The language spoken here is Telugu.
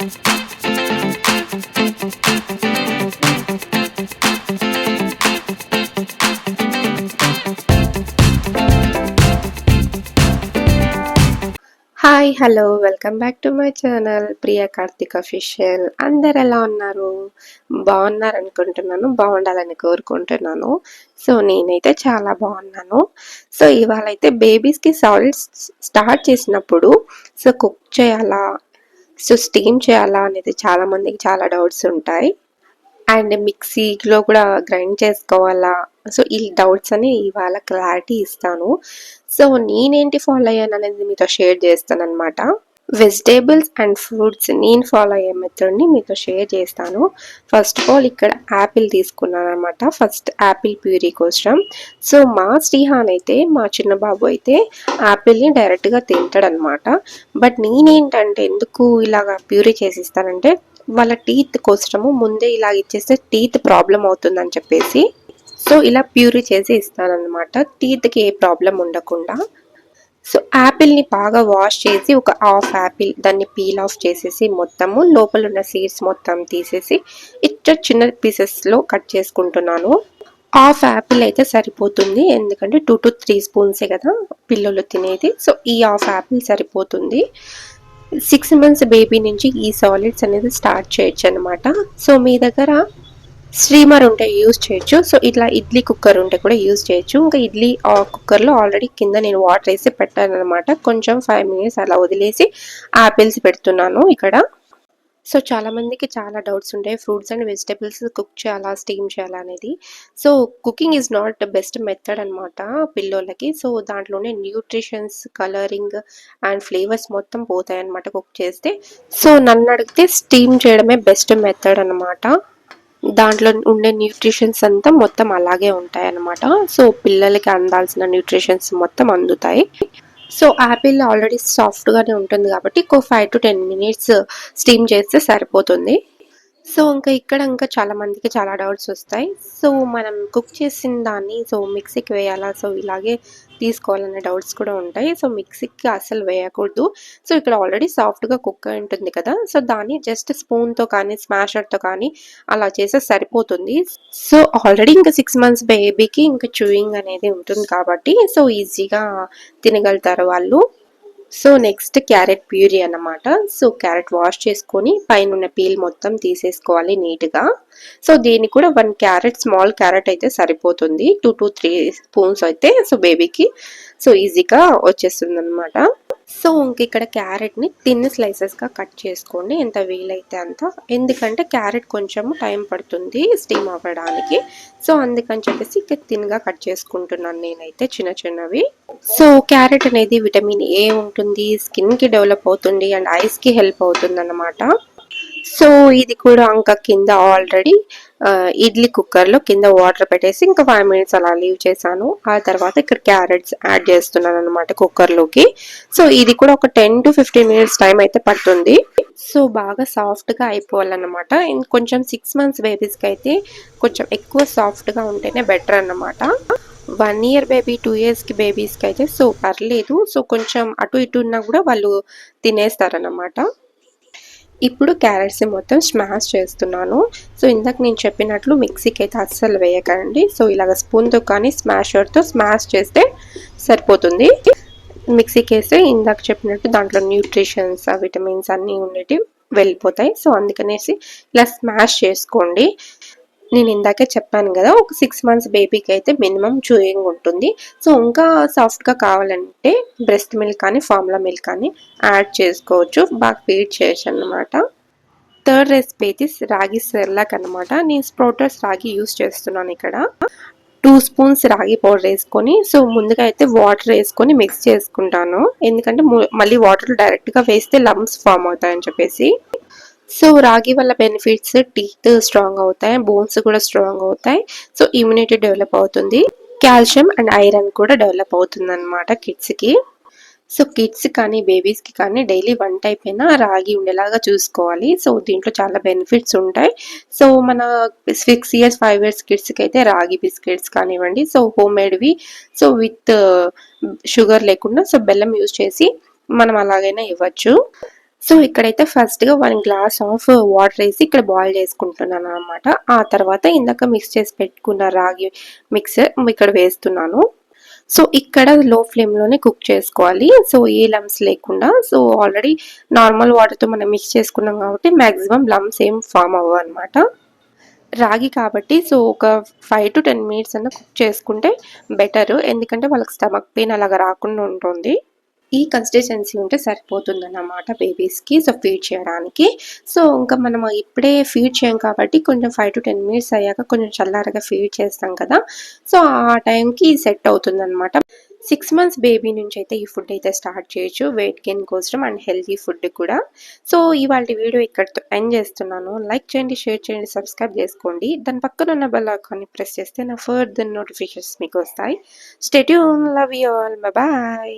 Hi hello welcome back to my channel Priya Karthik official. అందరు ఎలా ఉన్నారు? బాగున్నారు అనుకుంటున్నాను, బాగుండాలని కోరుకుంటున్నాను. సో నేనైతే చాలా బాగున్నాను. సో ఇవాళ అయితే బేబీస్కి సాలిడ్స్ స్టార్ట్ చేసినప్పుడు సో కుక్ చేయాలా, సో స్టీమ్ చేయాలా అనేది చాలా మందికి చాలా డౌట్స్ ఉంటాయి. అండ్ మిక్సీలో కూడా గ్రైండ్ చేసుకోవాలా, సో ఈ డౌట్స్ అని ఇవాళ క్లారిటీ ఇస్తాను. సో నేనేంటి ఫాలో అయ్యాను అనేది మీతో షేర్ చేస్తాను అనమాట. వెజిటేబుల్స్ అండ్ ఫ్రూట్స్ నేను ఫాలో అయ్యే మెథడ్ని మీతో షేర్ చేస్తాను. ఫస్ట్ ఆఫ్ ఆల్ ఇక్కడ యాపిల్ తీసుకున్నాను అనమాట, ఫస్ట్ యాపిల్ ప్యూరీ కోసం. సో మా శ్రీహాన్ అయితే, మా చిన్న బాబు అయితే యాపిల్ని డైరెక్ట్గా తింటాడనమాట. బట్ నేనేంటంటే ఎందుకు ఇలాగ ప్యూరీ చేసిస్తానంటే వాళ్ళ టీత్ కోసము ముందే ఇలా ఇచ్చేస్తే టీత్ ప్రాబ్లం అవుతుందని చెప్పేసి సో ఇలా ప్యూరీ చేసి ఇస్తానన్నమాట, టీత్కి ఏ ప్రాబ్లం ఉండకుండా. సో యాపిల్ని బాగా వాష్ చేసి ఒక హాఫ్ యాపిల్ దాన్ని పీల్ ఆఫ్ చేసేసి మొత్తము లోపల ఉన్న సీడ్స్ మొత్తం తీసేసి ఇట్లా చిన్న పీసెస్లో కట్ చేసుకుంటున్నాను. హాఫ్ యాపిల్ అయితే సరిపోతుంది, ఎందుకంటే 2 to 3 స్పూన్సే కదా పిల్లలు తినేది. సో ఈ హాఫ్ యాపిల్ సరిపోతుంది. 6 months బేబీ నుంచి ఈ సాలిడ్స్ అనేది స్టార్ట్ చేయొచ్చు అనమాట. సో మీ దగ్గర స్టీమర్ ఉంటే యూజ్ చేయొచ్చు, సో ఇట్లా ఇడ్లీ కుక్కర్ ఉంటే కూడా యూజ్ చేయొచ్చు. ఇంకా ఇడ్లీ కుక్కర్లో ఆల్రెడీ కింద నేను వాటర్ వేసి పెట్టాను అనమాట. కొంచెం 5 minutes అలా వదిలేసి యాపిల్స్ పెడుతున్నాను ఇక్కడ. సో చాలా మందికి చాలా డౌట్స్ ఉంటాయి, ఫ్రూట్స్ అండ్ వెజిటేబుల్స్ కుక్ చేయాలా, స్టీమ్ చేయాలా అనేది. So cooking is not best method అనమాట పిల్లోళ్ళకి. సో దాంట్లోనే న్యూట్రిషన్స్, కలరింగ్ అండ్ ఫ్లేవర్స్ మొత్తం పోతాయి అనమాట కుక్ చేస్తే. సో నన్ను అడిగితే స్టీమ్ చేయడమే బెస్ట్ మెథడ్ అనమాట. దాంట్లో ఉండే న్యూట్రిషన్స్ అంతా మొత్తం అలాగే ఉంటాయి అన్నమాట. సో పిల్లలకి అందాల్సిన న్యూట్రిషన్స్ మొత్తం అందుతాయి. సో యాపిల్ ఆల్రెడీ సాఫ్ట్గానే ఉంటుంది కాబట్టి 5 to 10 minutes స్టీమ్ చేస్తే సరిపోతుంది. సో ఇంకా చాలా మందికి చాలా డౌట్స్ వస్తాయి. సో మనం కుక్ చేసిన దాన్ని సో మిక్సీకి వేయాలా, సో ఇలాగే తీసుకోవాలనే డౌట్స్ కూడా ఉంటాయి. సో మిక్సీకి అసలు వేయకూడదు. సో ఇక్కడ ఆల్రెడీ సాఫ్ట్గా కుక్ అయి ఉంటుంది కదా, సో దాన్ని జస్ట్ స్పూన్తో కానీ స్మాషర్తో కానీ అలా చేస్తే సరిపోతుంది. సో ఆల్రెడీ ఇంకా 6 months బేబీకి ఇంకా చూయింగ్ అనేది ఉంటుంది కాబట్టి సో ఈజీగా తినగలుగుతారు వాళ్ళు. సో నెక్స్ట్ క్యారెట్ ప్యూరీ అన్నమాట. సో క్యారెట్ వాష్ చేసుకొని పైన ఉన్న పీల్ మొత్తం తీసేసుకోవాలి నీట్గా. సో దీనికి కూడా 1 క్యారెట్, స్మాల్ క్యారెట్ అయితే సరిపోతుంది. 2 to 3 స్పూన్స్ అయితే సో బేబీకి సో ఈజీగా వచ్చేస్తుంది అనమాట. సో ఇక్కడ క్యారెట్ని థిన్ స్లైసెస్గా కట్ చేసుకోండి, ఎంత వీలైతే అంత. ఎందుకంటే క్యారెట్ కొంచెం టైం పడుతుంది స్టీమ్ అవ్వడానికి. సో అందుకని చెప్పేసి ఇక్కడ థిన్గా కట్ చేసుకుంటున్నాను నేనైతే చిన్నవి. సో క్యారెట్ అనేది విటమిన్ ఏ ఉంటుంది, స్కిన్కి డెవలప్ అవుతుంది అండ్ ఐస్కి హెల్ప్ అవుతుంది అన్నమాట. సో ఇది కూడా ఇంకా కింద ఆల్రెడీ ఇడ్లీ కుక్కర్లో కింద వాటర్ పెట్టేసి ఇంకా 5 minutes అలా లీవ్ చేశాను. ఆ తర్వాత ఇక్కడ క్యారెట్స్ యాడ్ చేస్తున్నాను అనమాట కుక్కర్లోకి. సో ఇది కూడా ఒక 10 to 15 minutes టైం అయితే పడుతుంది. సో బాగా సాఫ్ట్గా అయిపోవాలన్నమాట. కొంచెం 6 months బేబీస్కి అయితే కొంచెం ఎక్కువ సాఫ్ట్గా ఉంటేనే బెటర్ అన్నమాట. 1 year బేబీ, 2 yearsకి బేబీస్కి అయితే సో పర్లేదు. సో కొంచెం అటు ఇటు ఉన్నా కూడా వాళ్ళు తినేస్తారన్నమాట. ఇప్పుడు క్యారెట్స్ మొత్తం స్మాష్ చేస్తున్నాను. సో ఇందాక నేను చెప్పినట్లు మిక్సీకి అయితే అస్సలు వేయకండి. సో ఇలాగ స్పూన్తో కానీ స్మాషర్తో స్మాష్ చేస్తే సరిపోతుంది. మిక్సీకి వేస్తే ఇందాక చెప్పినట్టు దాంట్లో న్యూట్రిషన్స్, విటమిన్స్ అన్నీ ఉండేవి వెళ్ళిపోతాయి. సో అందుకనేసి ఇలా స్మాష్ చేసుకోండి. నేను ఇందాకే చెప్పాను కదా, ఒక 6 months బేబీకి అయితే మినిమం చూయింగ్ ఉంటుంది. సో ఇంకా సాఫ్ట్గా కావాలంటే బ్రెస్ట్ మిల్క్ కానీ ఫార్ములా మిల్క్ కానీ యాడ్ చేసుకోవచ్చు, బాగా ఫీడ్ చేయొచ్చు అన్నమాట. థర్డ్ రెసిపీ అయితే రాగి సెర్లాక్ అనమాట. నేను స్ప్రౌటర్స్ రాగి యూస్ చేస్తున్నాను ఇక్కడ. 2 స్పూన్స్ రాగి పౌడర్ వేసుకొని సో ముందుగా అయితే వాటర్ వేసుకొని మిక్స్ చేసుకుంటాను, ఎందుకంటే మళ్ళీ వాటర్ డైరెక్ట్గా వేస్తే లమ్స్ ఫామ్ అవుతాయని చెప్పేసి. సో రాగి వల్ల బెనిఫిట్స్, టీత్ స్ట్రాంగ్ అవుతాయి, బోన్స్ కూడా స్ట్రాంగ్ అవుతాయి, సో ఇమ్యూనిటీ డెవలప్ అవుతుంది, కాల్షియం అండ్ ఐరన్ కూడా డెవలప్ అవుతుంది అనమాట కిడ్స్కి. సో కిడ్స్ కానీ బేబీస్కి కానీ డైలీ 1 type అయినా రాగి ఉండేలాగా చూసుకోవాలి. సో దీంట్లో చాలా బెనిఫిట్స్ ఉంటాయి. సో మన 6 years 5 years కిడ్స్కి అయితే రాగి బిస్కెట్స్ కానివ్వండి, సో హోమ్ మేడ్వి, సో విత్ షుగర్ లేకుండా సో బెల్లం యూజ్ చేసి మనం అలాగైనా ఇవ్వచ్చు. సో ఇక్కడైతే ఫస్ట్‌గా 1 గ్లాస్ ఆఫ్ వాటర్ ఏసి ఇక్కడ బాయిల్ చేసుకుంటున్నాననమాట. ఆ తర్వాత ఇందాక మిక్స్ చేసి పెట్టుకున్న రాగి మిక్స్ ఇక్కడ వేస్తున్నాను. సో ఇక్కడ లో ఫ్లేమ్‌లోనే కుక్ చేసుకోవాలి. సో ఏ లంప్స్ లేకుండా. సో ఆల్రెడీ నార్మల్ వాటర్‌తో మనం మిక్స్ చేసుకున్నాం కాబట్టి మాక్సిమం లంప్స్ ఏం ఫార్మ్ అవ్వవనమాట. రాగి కాబట్టి సో ఒక 5-10 మినిట్స్ అన్నా కుక్ చేసుకుంటే బెటరు. ఎందుకంటే వాళ్ళకి స్టమక్ పెయిన్ అలాగా రాకుండా ఉంటుంది. ఈ కన్సిస్టెన్సీ ఉంటే సరిపోతుందన్నమాట బేబీస్‌కి. సో ఫీడ్ చేయడానికి. సో ఇంకా మనం ఇప్పుడే ఫీడ్ చేయం కాబట్టి కొంచెం 5-10 మినిట్స్ అయ్యాక కొంచెం చల్లారగా ఫీడ్ చేస్తాం కదా! సో ఆ టైంకి సెట్ అవుతుందన్నమాట. 6 మంత్స్ బేబీ నుంచి అయితే ఈ ఫుడ్ అయితే స్టార్ట్ చేయొచ్చు. వెయిట్ గెయిన్ కోసం అండ్ హెల్తీ ఫుడ్ కూడా. సో ఇవాల్టి వీడియో ఇక్కడితో ఎండ్ చేస్తున్నాను. లైక్ చేయండి, షేర్ చేయండి, సబ్స్క్రైబ్ చేసుకోండి. దాని పక్కన ఉన్న బెల్ ఐకాన్‌ని ప్రెస్ చేస్తే నా ఫర్దర్ నోటిఫికేషన్స్ మీకు వస్తాయి. Stay tune. Love you all. Bye.